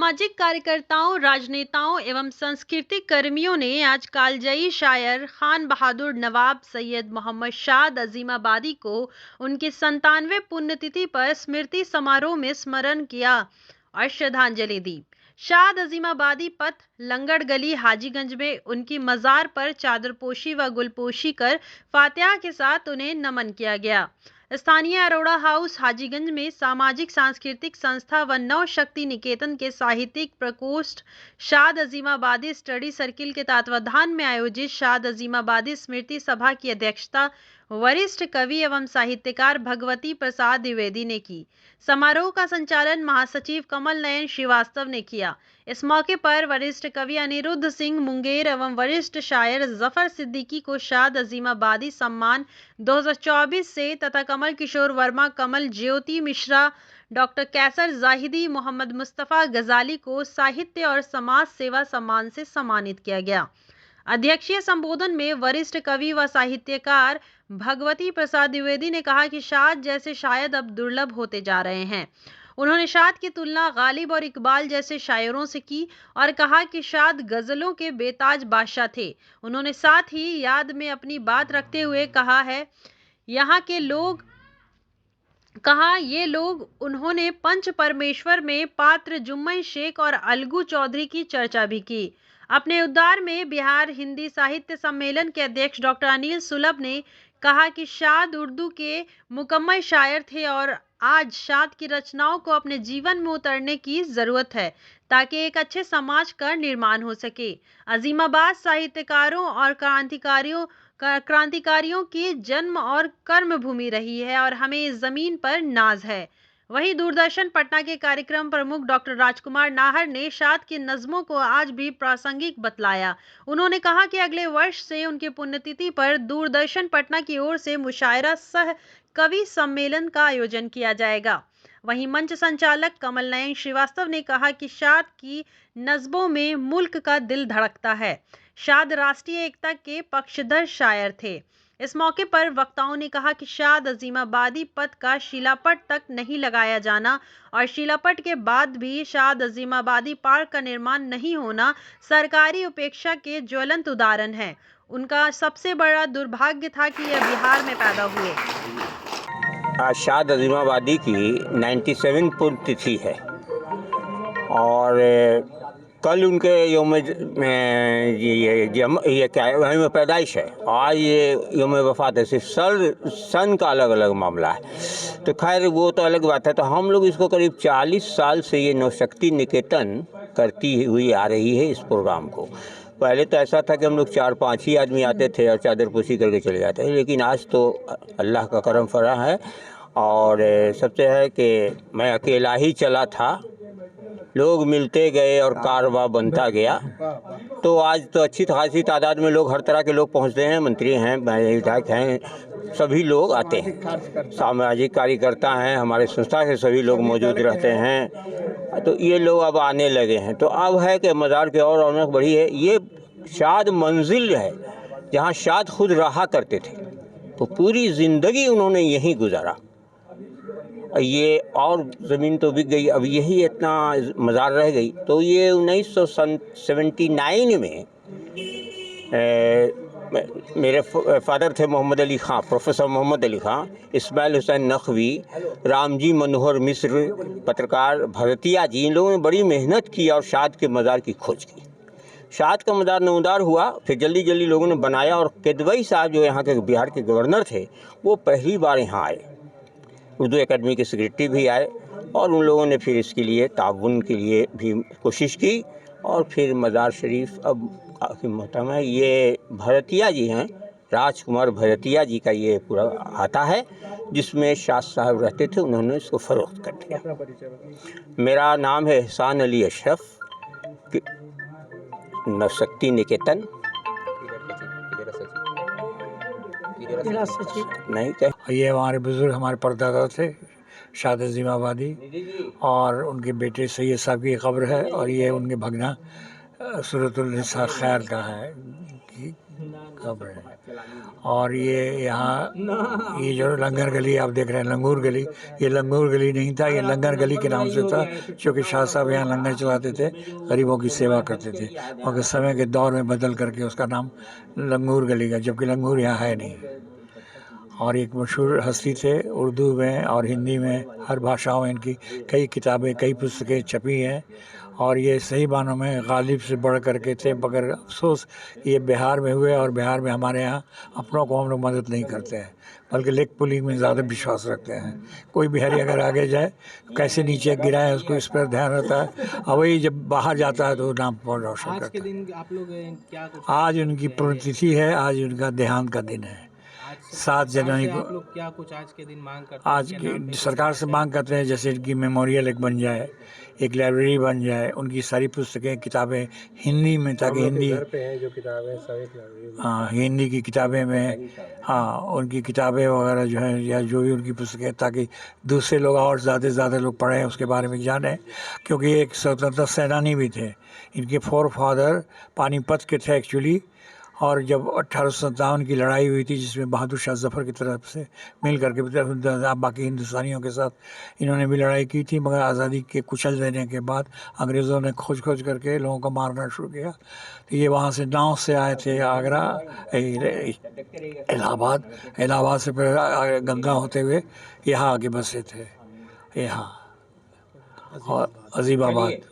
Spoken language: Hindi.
सामाजिक कार्यकर्ताओं, राजनेताओं एवं सांस्कृतिक कर्मियों ने आज कालजयी शायर खान बहादुर नवाब सैयद मोहम्मद शाद अजीमाबादी को उनकी 97वें पुण्यतिथि पर स्मृति समारोह में स्मरण किया और श्रद्धांजलि दी। शाद अजीमाबादी पथ लंगड़ गली हाजीगंज में उनकी मजार पर चादरपोशी व गुलपोशी कर फातिहा के साथ उन्हें नमन किया गया। स्थानीय अरोड़ा हाउस हाजीगंज में सामाजिक सांस्कृतिक संस्था व नव शक्ति निकेतन के साहित्यिक प्रकोष्ठ शाद अजीमाबादी स्टडी सर्किल के तत्वाधान में आयोजित शाद अजीमाबादी स्मृति सभा की अध्यक्षता वरिष्ठ कवि एवं साहित्यकार भगवती प्रसाद द्विवेदी ने की। समारोह का संचालन महासचिव कमल नयन श्रीवास्तव ने किया। इस मौके पर वरिष्ठ कवि अनिरुद्ध सिंह मुंगेर एवं वरिष्ठ शायर जफर सिद्दीकी को शाद अजीमाबादी सम्मान 2024 से तथा कमल किशोर वर्मा, कमल ज्योति मिश्रा, डॉक्टर कैसर जाहिदी, मोहम्मद मुस्तफ़ा गजाली को साहित्य और समाज सेवा सम्मान से सम्मानित किया गया। अध्यक्षीय संबोधन में वरिष्ठ कवि व साहित्यकार भगवती प्रसाद द्विवेदी ने कहा कि शाद जैसे शायद अब दुर्लभ होते जा रहे हैं। उन्होंने शाद की तुलना गालिब और इकबाल जैसे शायरों से की और कहा कि शाद गजलों के बेताज बादशाह थे। उन्होंने साथ ही याद में अपनी बात रखते हुए ये लोग उन्होंने पंच परमेश्वर में पात्र जुम्मन शेख और अलगू चौधरी की चर्चा भी की। अपने उद्गार में बिहार हिंदी साहित्य सम्मेलन के अध्यक्ष डॉक्टर अनिल सुलभ ने कहा कि शाद उर्दू के मुकम्मल शायर थे और आज शाद की रचनाओं को अपने जीवन में उतारने की जरूरत है ताकि एक अच्छे समाज का निर्माण हो सके। अजीमाबाद साहित्यकारों और क्रांतिकारियों की जन्म और कर्म भूमि रही है और हमें इस जमीन पर नाज है। वहीं दूरदर्शन पटना के कार्यक्रम प्रमुख डॉक्टर राजकुमार नाहर ने शाद की नज़्मों को आज भी प्रासंगिक बतलाया। उन्होंने कहा कि अगले वर्ष से उनकी पुण्यतिथि पर दूरदर्शन पटना की ओर से मुशायरा सह कवि सम्मेलन का आयोजन किया जाएगा। वहीं मंच संचालक कमल नयन श्रीवास्तव ने कहा कि शाद की नज़्मों में मुल्क का दिल धड़कता है। शाद राष्ट्रीय एकता के पक्षधर शायर थे। इस मौके पर वक्ताओं ने कहा कि शाद अजीमाबादी पथ का शिलापट तक नहीं लगाया जाना और शिलापट के बाद भी शाद अजीमाबादी पार्क का निर्माण नहीं होना सरकारी उपेक्षा के ज्वलंत उदाहरण है। उनका सबसे बड़ा दुर्भाग्य था कि यह बिहार में पैदा हुए। आज शाद अजीमाबादी की 97 पुण्यतिथि है और कल उनके योम पैदाइश है। आज ये योम वफ़ात है। सिर्फ सन का अलग अलग मामला है, तो खैर वो तो अलग बात है। तो हम लोग इसको करीब 40 साल से ये नवशक्ति निकेतन करती हुई आ रही है इस प्रोग्राम को। पहले तो ऐसा था कि हम लोग 4-5 ही आदमी आते थे और चादरपोशी करके चले जाते थे, लेकिन आज तो अल्लाह का करम फरा है और सबसे है कि मैं अकेला ही चला था, लोग मिलते गए और कारवां बनता गया। तो आज तो अच्छी खासी तादाद में लोग, हर तरह के लोग पहुंचते हैं, मंत्री हैं, विधायक हैं, सभी लोग आते हैं, सामाजिक कार्यकर्ता हैं, हमारे संस्था के सभी लोग मौजूद रहते हैं। तो ये लोग अब आने लगे हैं। तो अब है कि मज़ार की और रौनक बढ़ी है। ये शाद मंजिल है जहाँ शाद खुद रहा करते थे, तो पूरी ज़िंदगी उन्होंने यहीं गुजारा। ये और ज़मीन तो बिक गई, अब यही इतना मज़ार रह गई। तो ये 1979 में मेरे फादर थे मोहम्मद अली ख़ां, प्रोफेसर मोहम्मद अली ख़ां, इस्माइल हुसैन नकवी, रामजी मनोहर मिश्र, पत्रकार भरतिया जी, इन लोगों ने बड़ी मेहनत की और शाद के मज़ार की खोज की। शाद का मज़ार नमूदार हुआ, फिर जल्दी जल्दी लोगों ने बनाया और किदवई साहब जो यहाँ के बिहार के गवर्नर थे, वो पहली बार यहाँ आए। उर्दू एकेडमी के सेक्रेटरी भी आए और उन लोगों ने फिर इसके लिए ताउन के लिए भी कोशिश की और फिर मज़ार शरीफ अब काफ़ी मोहतरम है। ये भरतिया जी हैं, राजकुमार भरतिया जी का ये पूरा आता है, जिसमें शाद साहब रहते थे, उन्होंने इसको फ़रोख्त कर दिया। मेरा नाम है एहसान अली अशरफ, नवशक्ति निकेतन नहीं कह। ये हमारे बुज़ुर्ग, हमारे परदादा थे शाद अजीमाबादी, और उनके बेटे सैयद साहब की कब्र है और ये उनके भगना सूरतुल निसा खैर का है सब रहे। और ये यहाँ ये जो लंगर गली आप देख रहे हैं, लंगूर गली, ये लंगूर गली नहीं था, ये लंगर गली के नाम से था, क्योंकि शाह साहब यहाँ लंगर चलाते थे, गरीबों की सेवा करते थे, मगर समय के दौर में बदल करके उसका नाम लंगूर गली का, जबकि लंगूर यहाँ है नहीं। और एक मशहूर हस्ती थे, उर्दू में और हिंदी में हर भाषाओं में इनकी कई किताबें, कई पुस्तकें छपी हैं, और ये सही मानों में गालिब से बढ़ करके थे। मगर अफसोस ये बिहार में हुए, और बिहार में हमारे यहाँ अपनों को हम लोग मदद नहीं करते हैं, बल्कि लेग पुलिंग में ज़्यादा विश्वास रखते हैं। कोई बिहारी अगर आगे जाए तो कैसे नीचे गिराए उसको, इस पर ध्यान रहता है, और वही जब बाहर जाता है तो नाम पर रोशन करता है। आज के दिन आप लोग क्या कुछ आज उनकी पुण्यतिथि है, आज उनका देहांत का दिन है, 7 जनवरी को। आप लोग क्या कुछ आज के दिन मांग करते हैं? आज की सरकार से मांग करते हैं जैसे इनकी मेमोरियल एक बन जाए, एक लाइब्रेरी बन जाए, उनकी सारी पुस्तकें किताबें हिंदी में, ताकि हिंदी जो किताबें सभी हाँ हिंदी की किताबें में, हाँ उनकी किताबें वगैरह जो है, या जो भी उनकी पुस्तकें, ताकि दूसरे लोग और ज़्यादा से ज़्यादा लोग पढ़ें, उसके बारे में जानें। क्योंकि एक स्वतंत्रता सेनानी भी थे, इनके फोर फादर पानीपत के थे एक्चुअली। और जब 1857 की लड़ाई हुई थी, जिसमें बहादुर शाह जफ़र की तरफ से मिल करके बाकी हिंदुस्तानियों के साथ इन्होंने भी लड़ाई की थी, मगर आज़ादी के कुचल देने के बाद अंग्रेज़ों ने खोज करके लोगों को मारना शुरू किया। तो ये वहाँ से नाव से आए थे आगरा, इलाहाबाद से फिर गंगा होते हुए यहाँ आके बसे थे, यहाँ और अजीमाबाद।